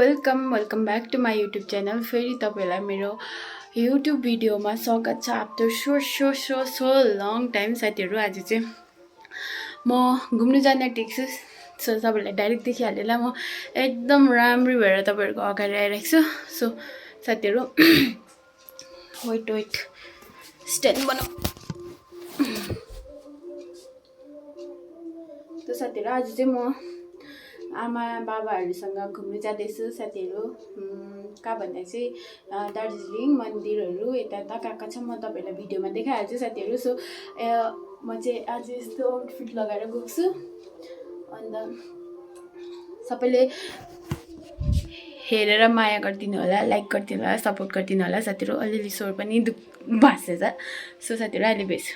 Welcome back to my YouTube channel. फेरि तपाईँलाई मेरो युट्युब भिडियोमा स्वागत छ। आफ्टर सो लङ टाइम साथीहरू, आज चाहिँ म घुम्नु जान आँटेको छु। सो तपाईँलाई डाइरेक्ट देखिहालेला, म एकदम राम्री भएर तपाईँहरूको अगाडि आइरहेको छु। सो साथीहरू वेट स्ट्यान्ड बनाऊ। त साथीहरू, आज चाहिँ म आमा बाबाहरूसँग घुम्नु जाँदैछु साथीहरू। कहाँ भन्दा चाहिँ दार्जिलिङ मन्दिरहरू यता कहाँ छ म तपाईँलाई भिडियोमा देखाइहाल्छु साथीहरू। सो म चाहिँ आज यस्तो आउटफिट लगाएर गएको छु। अन्त सबैले हेरेर माया गरिदिनु होला, लाइक गरिदिनु होला, सपोर्ट गरिदिनु होला साथीहरू। अलिअलि स्वर पनि भाँसेछ। सो साथीहरू अहिले भेट्छु।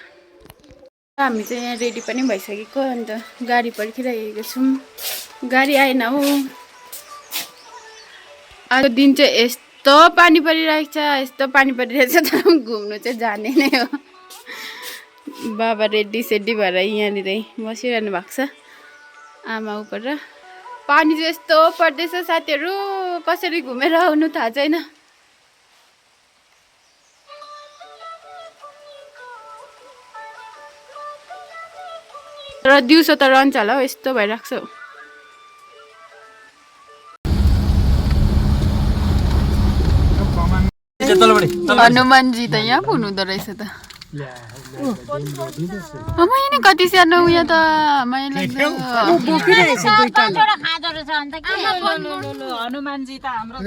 हामी चाहिँ यहाँ रेडी पनि भइसकेको, अन्त गाडी पर्खिरहेको छौँ। गाडी आएन हौ। आज दिन चाहिँ यस्तो पानी परिरहेको छ, यस्तो पानी परिरहेछ त घुम्नु चाहिँ जाने नै हो। बाबा रेडी सेडी भएर यहाँनिर बसिरहनु भएको छ। आमा उपर र पानी चाहिँ यस्तो पर्दैछ साथीहरू, कसरी घुमेर आउनु थाहा छैन। र दिउँसो त रहन्छ होला हौ, यस्तो भइरहेको छ। हनुमानजी त यहाँ पुग्नुहुँदो रहेछ त। मैले कति सानो उयो त मैले हनुमानजी त हाम्रो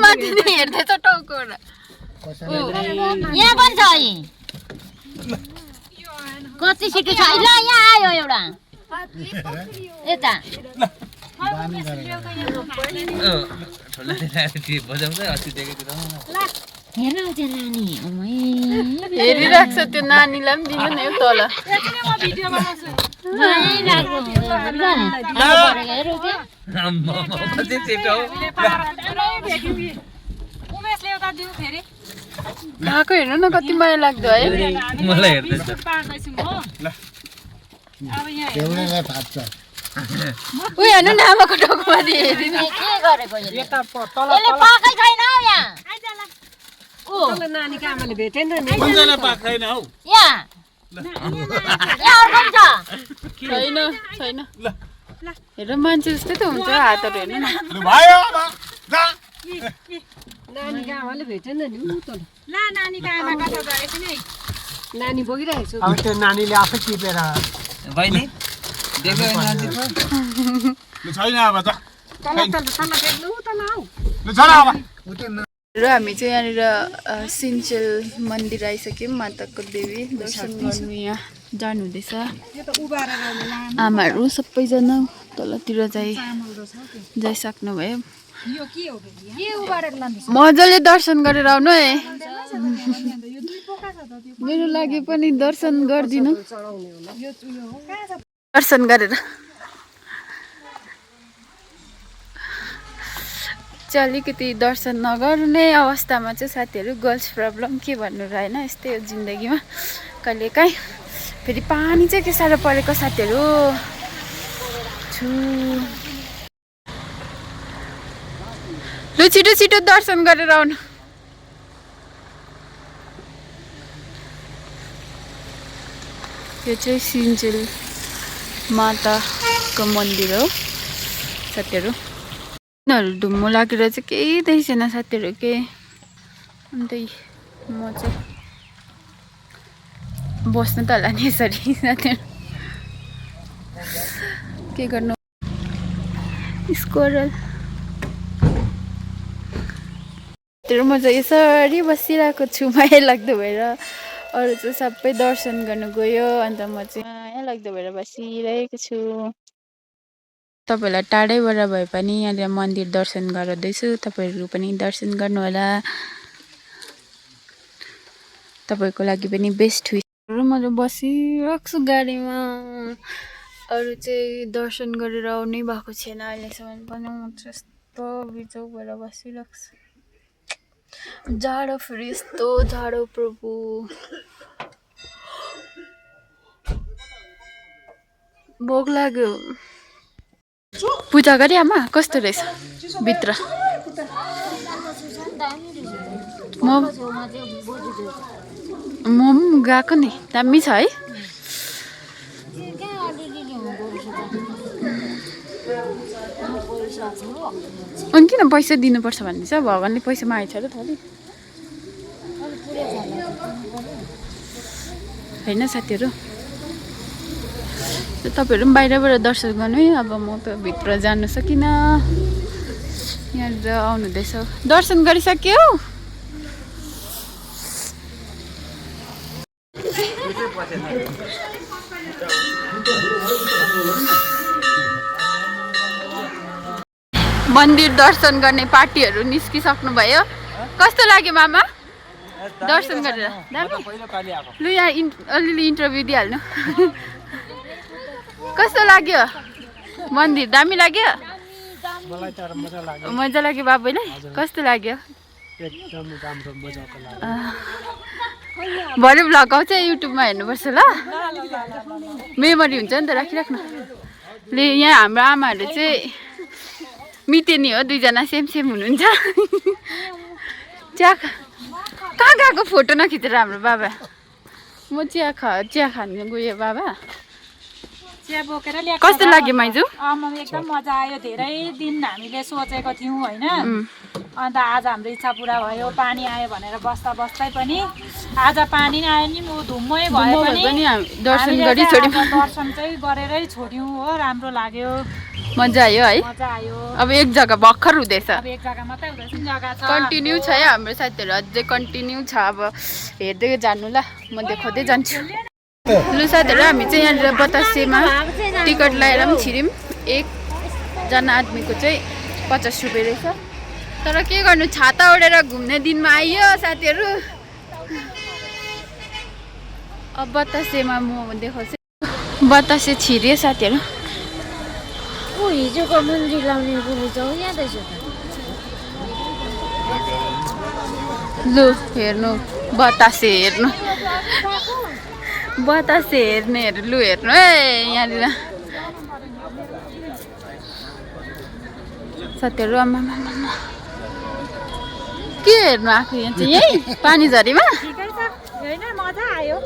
माथि हेर्दैछ टाउको। यहाँ पनि छ कति सिटी छ। ल यहाँ आयो एउटा यता हेरिरहेको छ त्यो नानीलाई पनि दिनु नि तल। खाएको हेर्नु न कति माया लाग्दो है। मलाई हेर्दैछ उयो हेर्नु न आमाको टाउकोमाथि हेरिनु के गरेको यसले पाकै छैन हौ यहाँ। नानीको आमाले भेटेन नि। यहाँ अर्को छ छैन। हेर मान्छे जस्तै त हुन्छ, हातहरू हेर्नु न। नानीको आमाले भेटेन नि। ल नानीको आमा कता गएछ नि। नानी बोकिरहेको छु। अब त्यो नानीले आफै टिपेर बहिनी देख्यो नानी छैन। अब त र हामी चाहिँ यहाँनिर सिन्चेल मन्दिर आइसक्यौँ। माताको देवी दर्शन गर्नु यहाँ जानुहुँदैछ। आमाहरू सबैजना तलतिर जाइसक्नुभयो। मजाले दर्शन गरेर आउनु है। मेरो लागि पनि दर्शन गरिदिनु। दर्शन गरेर चाहिँ अलिकति दर्शन नगर्ने अवस्थामा चाहिँ साथीहरू गर्ल्स प्रब्लम के भन्नु र होइन। यस्तै हो जिन्दगीमा कहिलेकाहीँ। फेरि पानी चाहिँ के साह्रो परेको साथीहरू। लु छिटो छिटो दर्शन गरेर आउनु। यो चाहिँ सिन्चेल माताको मन्दिर हो साथीहरू। यिनीहरू धुम्म लागेर चाहिँ केही देखिँदैन साथीहरू के। अन्त म चाहिँ बस्नु त होला नि यसरी साथीहरू। के गर्नु। स्कोरल म चाहिँ यसरी बसिरहेको छु, माया लाग्दो भएर। अरू चाहिँ सबै दर्शन गर्नु गयो, अन्त म चाहिँ माया लाग्दो भएर बसिरहेको छु। तपाईँहरूलाई टाढैबाट भए पनि यहाँनिर मन्दिर दर्शन गराउँदैछु। तपाईँहरू पनि दर्शन गर्नु होला। तपाईँको लागि पनि बेस्ट विस। म चाहिँ बसिरहेको छु गाडीमा। अरू चाहिँ दर्शन गरेर आउनै भएको छैन अहिलेसम्म पनि। म चाहिँ यस्तो बिचौक भएर बसिरहेको छु। जाडो फेरि यस्तो जाडो प्रभु। भोक लाग्यो पूजा गरे आमा कस्तो रहेछ भित्र म पनि गएको नि दामी छ है अनि किन पैसा दिनुपर्छ भन्ने छ भगवान्ले पैसा मागेछ र थोरै होइन साथीहरू तपाईँहरू पनि बाहिरबाट दर्शन गर्नु है अब म त भित्र जानु सकिनँ यहाँनिर आउनुहुँदैछ दर्शन गरिसक्यो मन्दिर दर्शन गर्ने पार्टीहरू निस्किसक्नु भयो कस्तो लाग्यो मामा दर्शन गरेर लु यहाँ अलिअलि इन्टरभ्यू दिइहाल्नु कस्तो लाग्यो मन्दिर दामी लाग्यो मजा लाग्यो बाबुलाई कस्तो लाग्यो भरे भ्लग आउँछ युट्युबमा हेर्नुपर्छ ल मेमोरी हुन्छ नि त राखिराख्नु ले यहाँ हाम्रो आमाहरू चाहिँ मितेनी हो दुईजना सेम सेम हुनुहुन्छ चिया कहाँ गएको फोटो नखिचेर हाम्रो बाबा म चिया खानु गयो बाबा चिया बोकेर ल्याएको कस्तो लाग्यो माइजू एकदम मजा आयो धेरै दिन हामीले सोचेको थियौँ होइन अन्त आज हाम्रो इच्छा पुरा भयो पानी आयो भनेर बस्दा बस्दै पनि आज पानी आयो नि म धुम्मै भए पनि दर्शन चाहिँ गरेरै छोड्यौँ हो राम्रो लाग्यो मजा आयो है मजा आयो अब एक जग्गा भर्खर हुँदैछ अब एक जग्गा मात्रै हुँदैछ जग्गा छ कन्टिन्यू छ है हाम्रो साथीहरू अझै कन्टिन्यू छ अब हेर्दै जानु ल म देखाउँदै जान्छु लु साथीहरू हामी चाहिँ यहाँनिर बतासेमा टिकट लगाएर पनि छिर्यौँ एकजना आदमीको चाहिँ 50 रुपियाँ रहेछ तर के गर्नु छाता ओढेर घुम्ने दिनमा आइयो साथीहरू अब बतासेमा म देखाउँछु बतासे छिर्यो साथीहरू हिजोको मन्दिर लाउने बोली जाऊ यादै छ लु हेर्नु बतासे हेर्नु बतासे हेर्नेहरू लु हेर्नु है यहाँनिर साथीहरू आमा के हेर्नु आएको यहाँ चाहिँ यही पानी झरीमा मजा आयो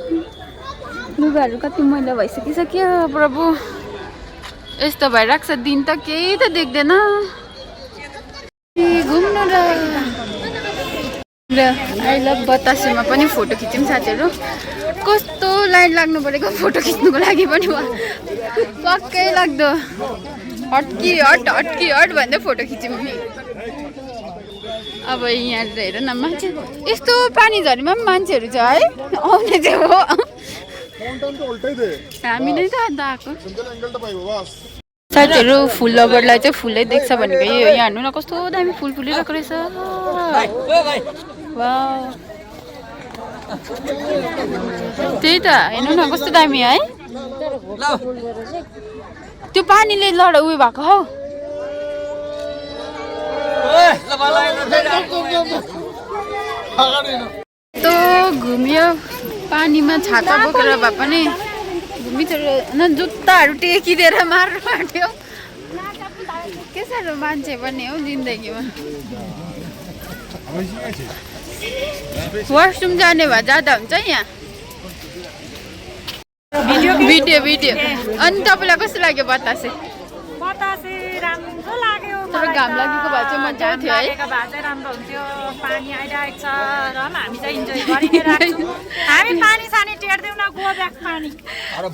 लुगाहरू कति मैला भइसकिसक्यो प्रभु यस्तो भइरहेको छ दिन त केही त देख्दैन घुम्नु र आई लभ बतासेमा पनि फोटो खिच्यौँ साथीहरू कस्तो लाइन लाग्नु परेको फोटो खिच्नुको लागि पनि पक्कै लाग्दो हट्की हट भन्दै फोटो खिच्यौँ नि अब यहाँनिर हेर न मान्छे यस्तो पानी झरीमा पनि मान्छेहरू छ है आउने चाहिँ हो हामी नै त अन्त आएको साथीहरू फुल लभरलाई चाहिँ फुलै देख्छ भनेको यहाँ हेर्नु न कस्तो दामी फुल फुलिरहेको रहेछ त्यही त हेर्नु न कस्तो दामी है त्यो पानीले लड उयो भएको हौ यस्तो घुम्यो पानीमा छाता बोकेर भए पनि घुमिथेर जुत्ताहरू टेकिदिएर मार्नु आँट्यो के साह्रो मान्छे पनि हौ जिन्दगीमा वासरुम जाने भए जाँदा हुन्छ यहाँ भिडियो अनि तपाईँलाई कस्तो लाग्यो बतासे राम्रो लाग्यो तर घाम लागेको भए चाहिँ मजा आउँथ्यो है राम्रो हुन्थ्यो पानी आइरहेको छ र हामी चाहिँ इन्जोय गरिरहेको छौँ हामी पानी सानी टेर्दैनौँ न गो ब्याक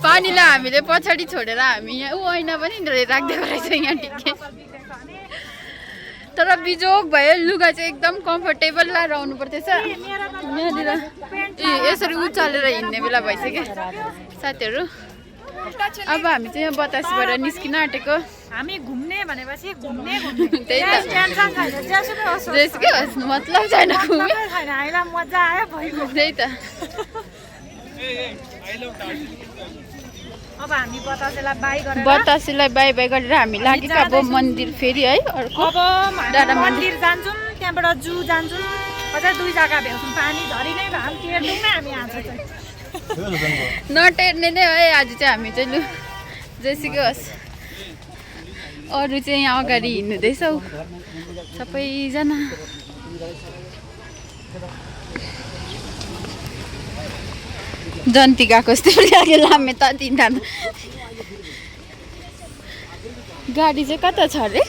पानीलाई हामीले पछाडि छोडेर हामी यहाँ ऐना पनि राखिदिएको रहेछ यहाँ ठिकै तर बिजोग भयो लुगा चाहिँ एकदम कम्फर्टेबल लाएर आउनु पर्दैछ यहाँनिर यसरी उचालेर हिँड्ने बेला भइसक्यो साथीहरू अब हामी चाहिँ यहाँ बतासेबाट निस्किन आँटेको हामी घुम्ने भनेपछि घुम्ने त्यही त जेसुकै होस् मतलब छैन हामीलाई मजा आयो त्यही त अब हामी बतासेलाई बाई गरेर हामी लागेको अब मन्दिर फेरि है अर्को अब मन्दिर जान्छौँ त्यहाँबाट जू जान्छौँ अझै 2 जग्गा भ्याउँछौँ पानी झरी नै भए पनि टेर्दैनौँ हामी आज चाहिँ नटेर्ने नै है आज चाहिँ हामी चाहिँ लु जेसुकै होस् अरू चाहिँ यहाँ अगाडि हिँड्नुहुँदैछौ सबैजना जन्ती गएको जस्तो लाग्यो लामे त तिनजना गाडी चाहिँ कता छ अरे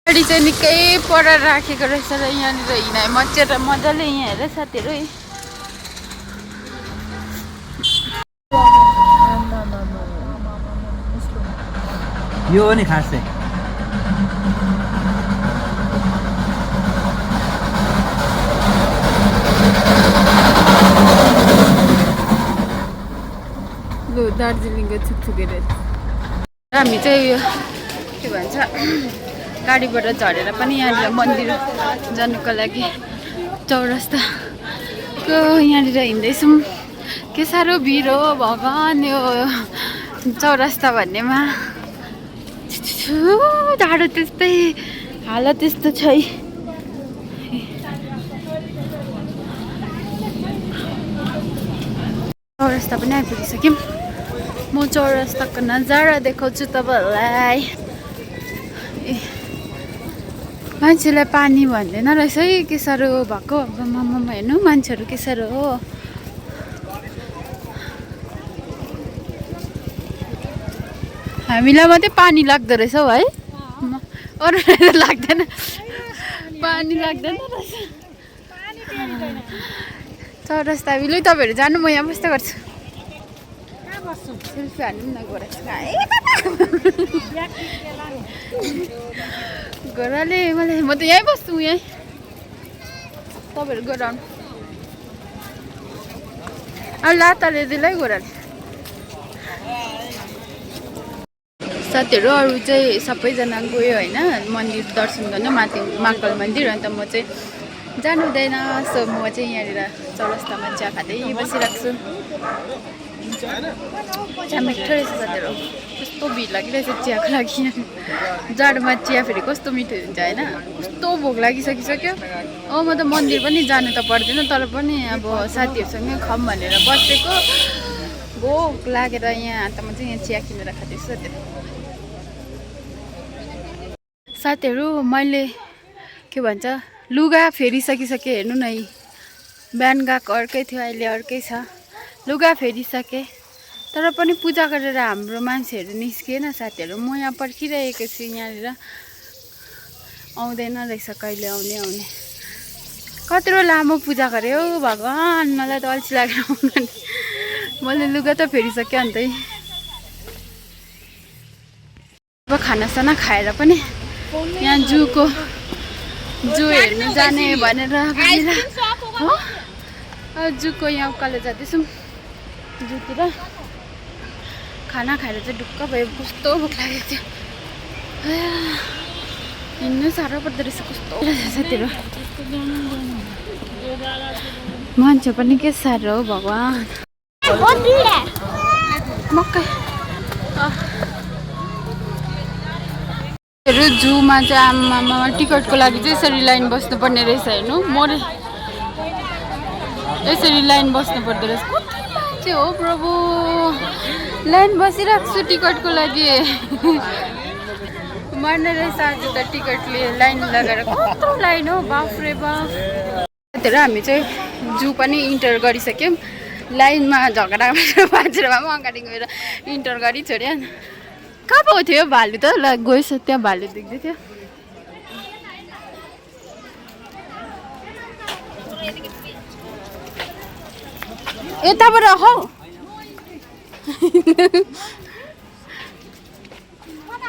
गाडी चाहिँ निकै पर राखेको रहेछ र यहाँनिर हिँडाइ मजाले यहाँ हेर साथीहरू यो हो नि खास चाहिँ लु दार्जिलिङको छुकछुके रहेछ हामी चाहिँ यो के भन्छ गाडीबाट झरेर पनि यहाँनिर मन्दिर जानुको लागि चौरस्ताको यहाँनिर हिँड्दैछौँ के साह्रो भिड हो भगवान् यो चौरस्ता भन्नेमा टाढो त्यस्तै हालत त्यस्तो छै चौरस्ता पनि आइपुगिसक्यौँ म चौरस्ताको नजारा देखाउँछु तपाईँहरूलाई मान्छेलाई पानी भन्दैन रहेछ है के साह्रो भएको अब मम्मा हेर्नु मान्छेहरू के साह्रो हो हामीलाई मात्रै पानी लाग्दो रहेछ हौ है अरूलाई त लाग्दैन पानी लाग्दैन रहेछ चौरस्ता लु तपाईँहरू जानु म यहाँ बस्दै गर्छु सेल्फी हाल्नु न गोराले मलाई म त यहीँ बस्छु यहीँ तपाईँहरू गोराउनु अब लाताले दिलै गोराले साथीहरू अरू चाहिँ सबैजना गयो होइन मन्दिर दर्शन गर्न माथि महाकाल मन्दिर अन्त म चाहिँ जानु हुँदैन सो म चाहिँ यहाँनिर चौरस्तामा चिया खाँदै बसिरहेको छु चिया मिठो रहेछ साथीहरू कस्तो भिड लागिरहेछ चियाको लागि जाडोमा चिया फेरि कस्तो मिठो हुन्छ होइन कस्तो भोक लागिसकिसक्यो म त मन्दिर पनि जानु त पर्दैन तर पनि अब साथीहरूसँगै खाऊँ भनेर बसेको भोक लागेर यहाँ अन्त म चाहिँ यहाँ चिया किनेर खाँदैछु साथीहरू मैले के भन्छ लुगा फेरिसकिसकेँ हेर्नु न बिहान गएको अर्कै थियो अहिले अर्कै छ लुगा फेरिसकेँ तर पनि पूजा गरेर हाम्रो मान्छेहरू निस्किएन साथीहरू म यहाँ पर्खिरहेको छु यहाँनिर आउँदैन रहेछ कहिले आउने कत्रो लामो पूजा गरेँ हौ भगवान् मलाई त अल्छी लागेर आउनु मैले लुगा त फेरिसकेँ अन्तै अब खानासाना खाएर पनि यहाँ जू हेर्नु जाने भनेर हो जूको यहाँ उकालो जाँदैछौँ जूतिर खाना खाएर चाहिँ ढुक्क भयो कस्तो भोक लागेको थियो हिँड्नु साह्रो पर्दो रहेछ कस्तो साथीहरू मान्छे पनि के साह्रो हो भगवान् मक्कै जूमा चाहिँ आमामा टिकटको लागि चाहिँ यसरी लाइन बस्नुपर्ने रहेछ हेर्नु मोरे यसरी लाइन बस्नु पर्दो रहेछ कति मान्छे हो प्रभु लाइन बसिरहेको छु टिकटको लागि मर्ने रहेछ आज त टिकटले लाइन लगाएर कत्रो लाइन हो बाफ रे बाफ हामी चाहिँ जू पनि इन्टर गरिसक्यौँ लाइनमा झगडा बाजेर भए पनि अगाडि गएर इन्टर गरी छोड्यो कहाँ पाएको थियो भालु त ल गएछ त्यहाँ भालु देख्दै थियो यताबाट हौ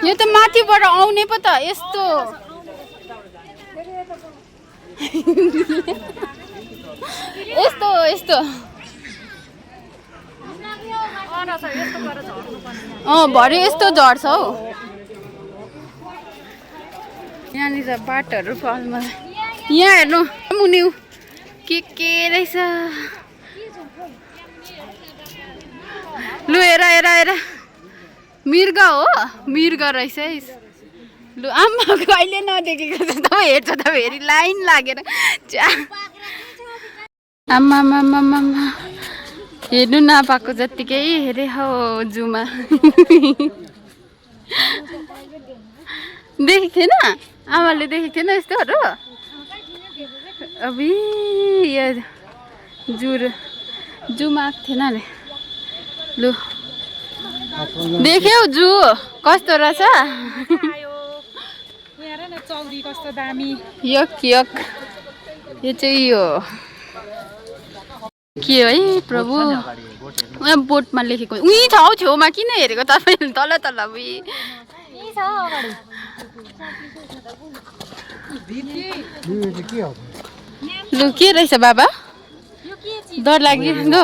यो त माथिबाट आउने पो त यस्तो यस्तो यस्तो भरे यस्तो झर्छ हौ यहाँनिर बाटोहरू फलमा यहाँ हेर्नु मुनि के रहेछ लु हेर मृग हो मृग रहेछ है लु आमा कहिले नदेखेको जस्तो हेर्छ त फेरि लाइन लागेर आमा हेर्नु नपाएको जत्तिकै हेरे हो जूमा देखेको थिएन आमाले देखेको थिएन यस्तोहरू अबि यो जूमा आएको थिएन अरे लु देख्यौ जू कस्तो रहेछ चौरी कस्तो दामी यक यो चाहिँ यो के हो है प्रभु बोटमा लेखेको उही छ हौ छेउमा किन हेरेको तपाईँ तल लु के रहेछ बाबा डर लाग्यो लु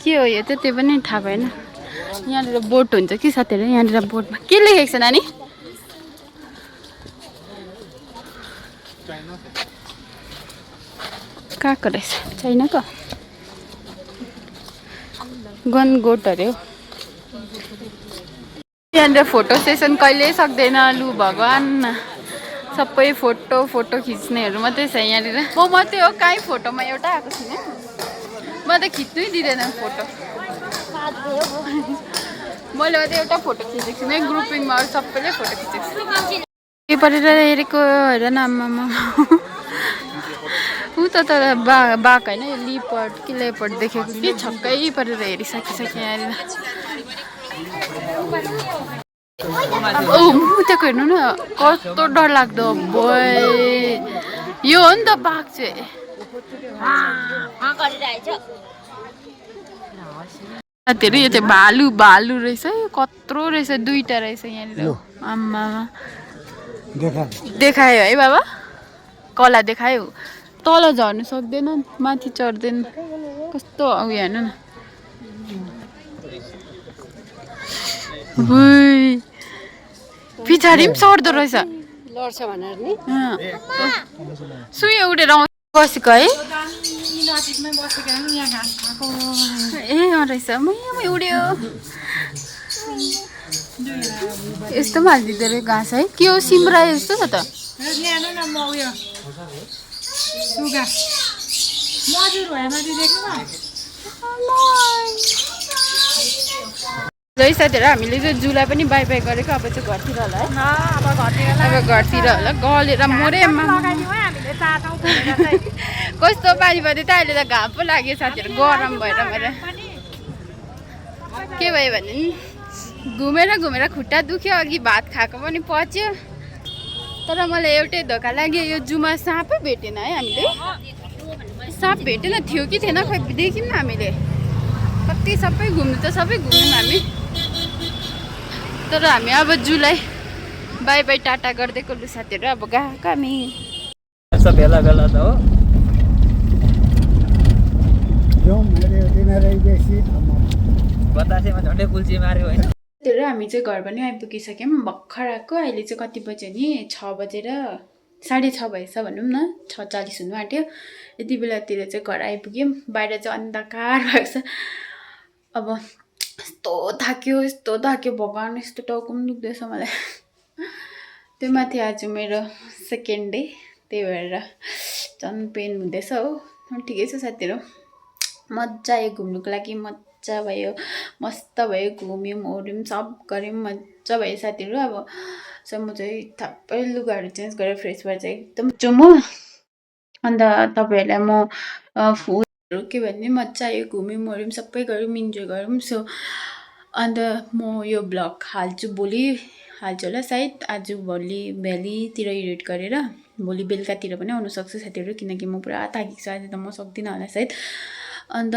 के हो यो त्यो पनि थाहा भएन यहाँनिर बोट हुन्छ कि साथीहरू यहाँनिर बोटमा के लेखेको छ नानी कहाँको रहेछ चाइनाको गन गोट अरे हो यहाँनिर फोटो सेसन कहिल्यै सक्दैन लु भगवान् सबै फोटो खिच्नेहरू मात्रै छ यहाँनिर म मात्रै हो काहीँ फोटोमा एउटा आएको छुइनँ म त खिच्नै दिँदैन फोटो मैले मात्रै एउटा फोटो खिचेको छुइनँ ग्रुपिङमा अरू सबैले फोटो खिचेको छु के परेर हेरेको हेर न आम्मामा ऊ त तर बाघ होइन यो लिपर्ड कि लेपर्ड देखेको कि छक्कै परेर हेरिसकिसकेँ यहाँनिर उताको हेर्नु न कस्तो डरलाग्दो बोय यो हो नि त बाघ चाहिँ साथीहरू यो चाहिँ भालु रहेछ कत्रो रहेछ दुईटा रहेछ यहाँनिर आम्मामा देखायो है बाबा कला देखायो तल झर्नु सक्दैन माथि चढ्दैन कस्तो उयो हेर्नु न पछाडि पनि सर्दो रहेछ लड्छ भनेर नि सुयो उडेर बसेको है ए रहेछ उड्यो यस्तो पनि हालिदिँदो रहेछ घाँस है के हो सिमरा जस्तो छ त है साथीहरू हामीले चाहिँ जूलाई पनि बाई बाई गरेको अब चाहिँ घरतिर होला है अब घरतिर होला गलेर मरे कस्तो पानी पर्यो त अहिले त घाम पो लाग्यो साथीहरू गरम भएर मेरो के भयो भने नि घुमेर खुट्टा दुख्यो अघि भात खाएको पनि पच्यो तर मलाई एउटै धोका लाग्यो यो जूमा साँपै भेटेन है हामीले साँप भेटेन थियो कि थिएन खै देख्यौँ न हामीले कति सबै घुम्नु त सबै घुम्यौँ हामी तर हामी अब जूलाई बाई बाई टाटा गर्दैको लु साथीहरू अब गएको हामी बेला बेला त हो बतासेमा झन्डै कुल्ची मार्यो होइन साथीहरू हामी चाहिँ घर पनि आइपुगिसक्यौँ भर्खर आएको अहिले चाहिँ कति बज्यो नि 6:30 भएछ भनौँ न 6:40 हुनु आँट्यो यति बेलातिर चाहिँ घर आइपुग्यौँ बाहिर चाहिँ अन्धकार भएको छ अब यस्तो थाक्यो भगवान् यस्तो टाउको पनि दुख्दैछ मलाई त्यो माथि आज मेरो सेकेन्ड डे त्यही भएर झन् पेन हुँदैछ हो ठिकै छ साथीहरू मजा आयो घुम्नुको लागि मजा भयो मस्त भयो घुम्यौँ ओर्यौँ सब गऱ्यौँ मजा भयो साथीहरू अब सो म चाहिँ थप्पै लुगाहरू चेन्ज गरेर फ्रेस भएर चाहिँ एकदम चुमो अन्त तपाईँहरूलाई म फुडहरू के भन्ने मजा आयो घुम्यौँ ओर्यौँ सबै गऱ्यौँ इन्जोय गऱ्यौँ सो अन्त म यो ब्लग हाल्छु भोलि हाल्छु होला सायद आज भोलितिर एडिट गरेर भोलि बेलुकातिर पनि आउनुसक्छ साथीहरू किनकि म पुरा थाकेको छु आज त म सक्दिनँ होला सायद अन्त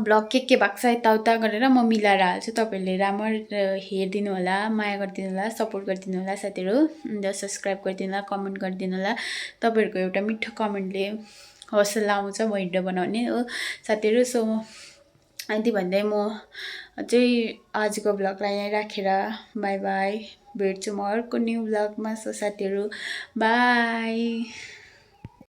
ब्लग के भएको छ यताउता गरेर म मिलाएर हाल्छु तपाईँहरूले राम्रो हेरिदिनु होला माया गरिदिनु होला सपोर्ट गरिदिनु होला साथीहरू अन्त सब्सक्राइब गरिदिनु होला कमेन्ट गरिदिनु होला तपाईँहरूको एउटा मिठो कमेन्टले हौसला आउँछ म भिडियो बनाउने हो साथीहरू सो यति भन्दै म चाहिँ आजको ब्लगलाई यहीँ राखेर बाई बाई भेट्छु म अर्को न्यू ब्लगमा सो साथीहरू बाई।